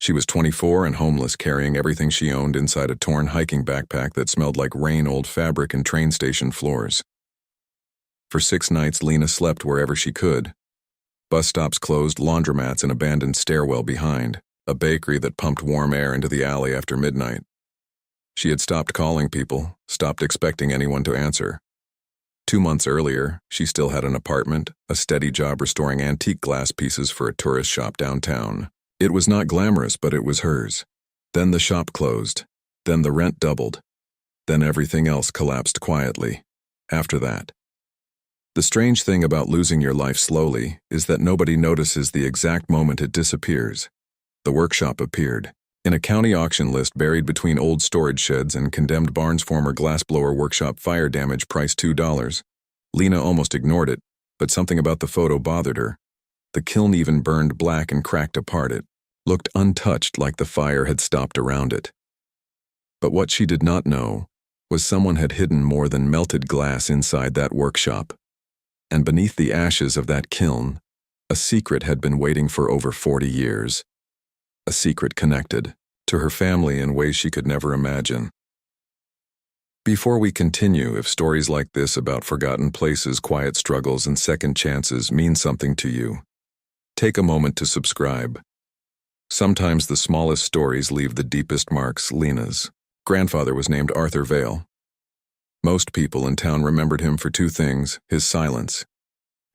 She was 24 and homeless, carrying everything she owned inside a torn hiking backpack that smelled like rain, old fabric, and train station floors. For 6 nights, Lena slept wherever she could. Bus stops closed, laundromats, an abandoned stairwell behind, a bakery that pumped warm air into the alley after midnight. She had stopped calling people, stopped expecting anyone to answer. 2 months earlier, she still had an apartment, a steady job restoring antique glass pieces for a tourist shop downtown. It was not glamorous, but it was hers. Then the shop closed. Then the rent doubled. Then everything else collapsed quietly. After that. The strange thing about losing your life slowly is that nobody notices the exact moment it disappears. The workshop appeared. In a county auction list buried between old storage sheds and condemned barns, former Glassblower workshop fire damage, price $2. Lena almost ignored it, but something about the photo bothered her. The kiln even burned black and cracked apart. It looked untouched, like the fire had stopped around it. But what she did not know was someone had hidden more than melted glass inside that workshop. And beneath the ashes of that kiln, a secret had been waiting for over 40 years. A secret connected to her family in ways she could never imagine. Before we continue, if stories like this about forgotten places, quiet struggles, and second chances mean something to you, take a moment to subscribe. Sometimes the smallest stories leave the deepest marks. Lena's grandfather was named Arthur Vale. Most people in town remembered him for 2 things: his silence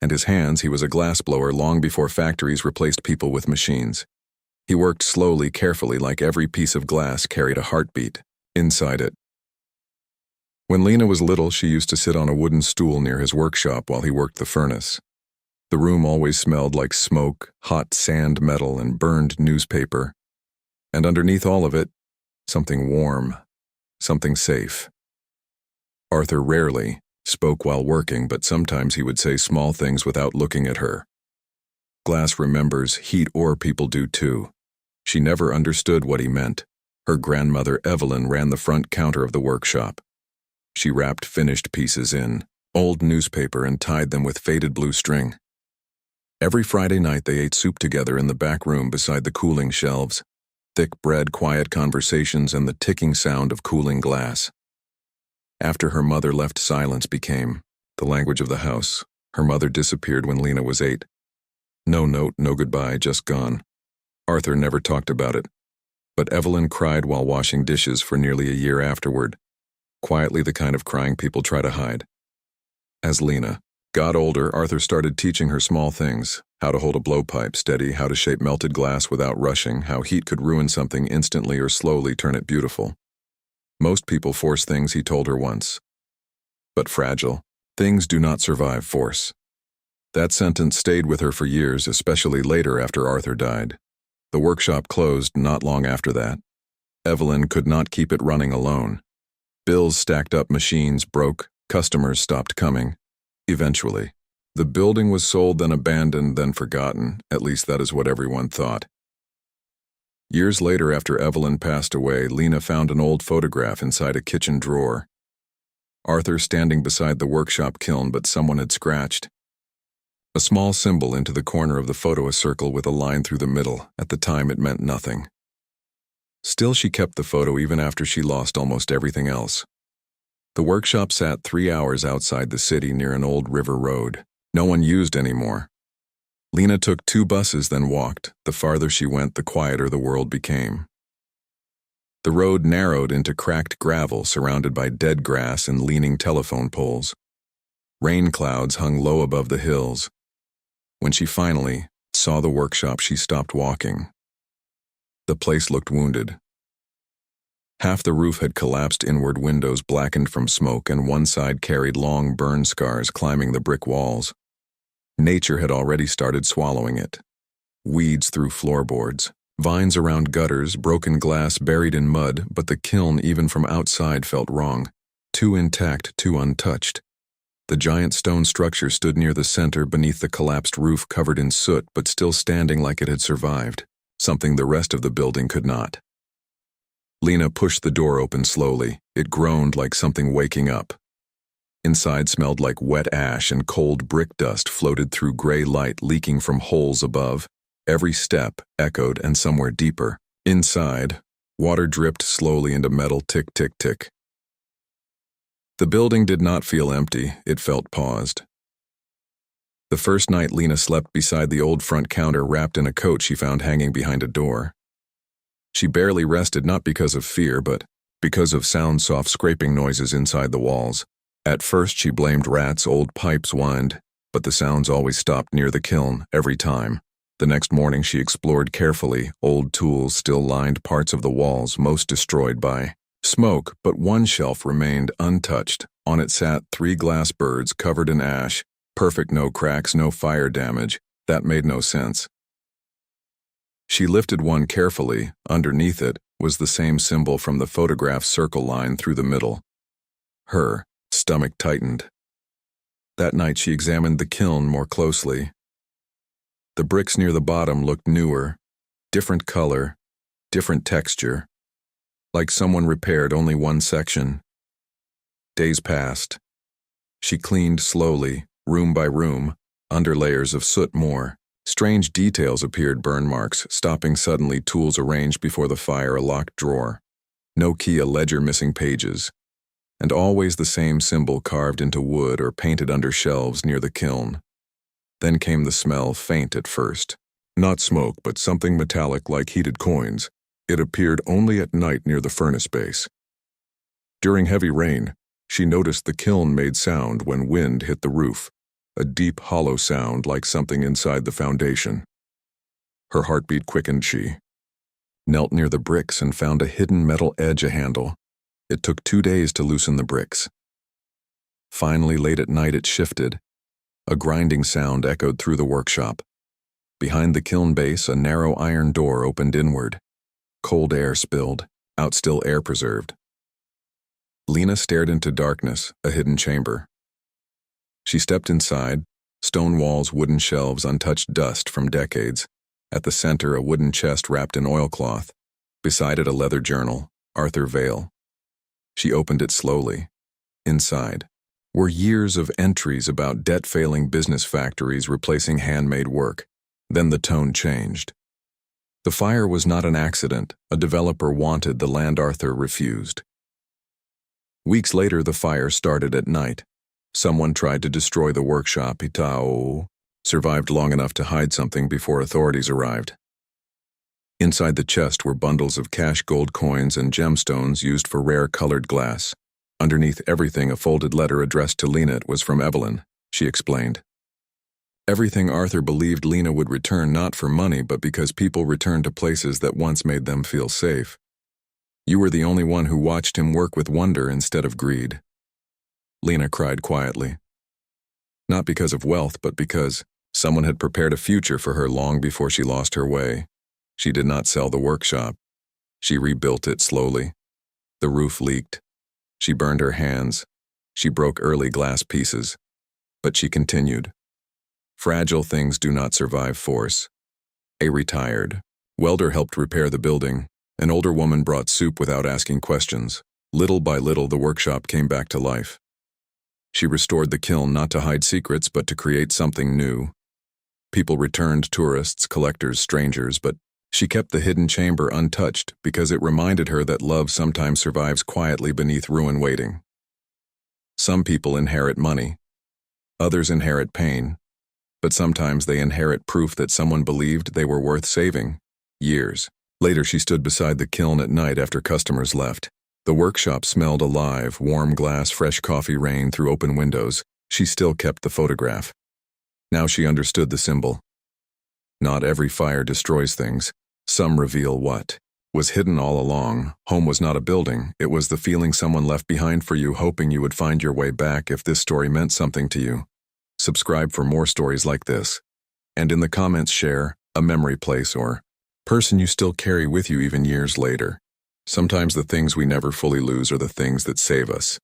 and his hands. He was a glassblower long before factories replaced people with machines. He worked slowly, carefully, like every piece of glass carried a heartbeat inside it. When Lena was little, she used to sit on a wooden stool near his workshop while he worked the furnace. The room always smelled like smoke, hot sand, metal, and burned newspaper. And underneath all of it, something warm, something safe. Arthur rarely spoke while working, but sometimes he would say small things without looking at her. Glass remembers, heat ore people do too. She never understood what he meant. Her grandmother Evelyn ran the front counter of the workshop. She wrapped finished pieces in old newspaper and tied them with faded blue string. Every Friday night they ate soup together in the back room beside the cooling shelves. Thick bread, quiet conversations, and the ticking sound of cooling glass. After her mother left, silence became the language of the house. Her mother disappeared when Lena was 8. No note, no goodbye, just gone. Arthur never talked about it. But Evelyn cried while washing dishes for nearly a year afterward. Quietly, the kind of crying people try to hide. As Lena got older, Arthur started teaching her small things: how to hold a blowpipe steady, how to shape melted glass without rushing, how heat could ruin something instantly or slowly turn it beautiful. Most people force things, he told her once. But fragile things do not survive force. That sentence stayed with her for years, especially later after Arthur died. The workshop closed not long after that. Evelyn could not keep it running alone. Bills stacked up, machines broke, customers stopped coming. Eventually, the building was sold, then abandoned, then forgotten. At least that is what everyone thought. Years later, after Evelyn passed away, Lena found an old photograph inside a kitchen drawer. Arthur standing beside the workshop kiln, but someone had scratched a small symbol into the corner of the photo, a circle with a line through the middle. At the time, it meant nothing. Still, she kept the photo even after she lost almost everything else. The workshop sat 3 hours outside the city near an old river road. No one used anymore. Lena took 2 buses, then walked. The farther she went, the quieter the world became. The road narrowed into cracked gravel surrounded by dead grass and leaning telephone poles. Rain clouds hung low above the hills. When she finally saw the workshop, she stopped walking. The place looked wounded. Half the roof had collapsed inward, windows blackened from smoke, and one side carried long burn scars climbing the brick walls. Nature had already started swallowing it. Weeds through floorboards, vines around gutters, broken glass buried in mud, but the kiln, even from outside, felt wrong. Too intact, too untouched. The giant stone structure stood near the center, beneath the collapsed roof covered in soot, but still standing like it had survived, something the rest of the building could not. Lena pushed the door open slowly. It groaned like something waking up. Inside smelled like wet ash, and cold brick dust floated through gray light leaking from holes above. Every step echoed, and somewhere deeper, Inside, water dripped slowly into metal tick-tick-tick. The building did not feel empty, it felt paused. The first night Lena slept beside the old front counter wrapped in a coat she found hanging behind a door. She barely rested, not because of fear, but because of soft scraping noises inside the walls. At first she blamed rats, old pipes whined, but the sounds always stopped near the kiln, every time. The next morning she explored carefully. Old tools still lined parts of the walls, most destroyed by smoke, but one shelf remained untouched. On it sat 3 glass birds covered in ash. Perfect, no cracks, no fire damage. That made no sense. She lifted one carefully. Underneath it was the same symbol from the photograph's circle line through the middle. Her stomach tightened. That night she examined the kiln more closely. The bricks near the bottom looked newer, different color, different texture, like someone repaired only one section. Days passed. She cleaned slowly, room by room, under layers of soot more. Strange details appeared, burn marks, stopping suddenly, tools arranged before the fire, a locked drawer. No key, a ledger missing pages. And always the same symbol carved into wood or painted under shelves near the kiln. Then came the smell, faint at first. Not smoke, but something metallic like heated coins. It appeared only at night near the furnace base. During heavy rain, she noticed the kiln made sound when wind hit the roof, a deep, hollow sound like something inside the foundation. Her heartbeat quickened. She knelt near the bricks and found a hidden metal edge, a handle. It took 2 days to loosen the bricks. Finally, late at night, it shifted. A grinding sound echoed through the workshop. Behind the kiln base, a narrow iron door opened inward. Cold air spilled, out still air preserved. Lena stared into darkness, a hidden chamber. She stepped inside, stone walls, wooden shelves, untouched dust from decades. At the center, a wooden chest wrapped in oilcloth. Beside it, a leather journal, Arthur Vale. She opened it slowly. Inside were years of entries about debt-failing business factories replacing handmade work. Then the tone changed. The fire was not an accident. A developer wanted the land. Arthur refused. Weeks later, the fire started at night. Someone tried to destroy the workshop. Itao survived long enough to hide something before authorities arrived. Inside the chest were bundles of cash, gold coins, and gemstones used for rare colored glass. Underneath everything, a folded letter addressed to Lena. It was from Evelyn, she explained. Everything. Arthur believed Lena would return, not for money, but because people returned to places that once made them feel safe. You were the only one who watched him work with wonder instead of greed. Lena cried quietly. Not because of wealth, but because someone had prepared a future for her long before she lost her way. She did not sell the workshop. She rebuilt it slowly. The roof leaked. She burned her hands. She broke early glass pieces. But she continued. Fragile things do not survive force. A retired welder helped repair the building. An older woman brought soup without asking questions. Little by little, the workshop came back to life. She restored the kiln not to hide secrets, but to create something new. People returned, tourists, collectors, strangers, but she kept the hidden chamber untouched because it reminded her that love sometimes survives quietly beneath ruin waiting. Some people inherit money. Others inherit pain. But sometimes they inherit proof that someone believed they were worth saving. Years later, she stood beside the kiln at night after customers left. The workshop smelled alive, warm glass, fresh coffee rained through open windows. She still kept the photograph. Now she understood the symbol. Not every fire destroys things. Some reveal what was hidden all along. Home was not a building. It was the feeling someone left behind for you, hoping you would find your way back. If this story meant something to you, subscribe for more stories like this. And in the comments, share a memory, place, or person you still carry with you even years later. Sometimes the things we never fully lose are the things that save us.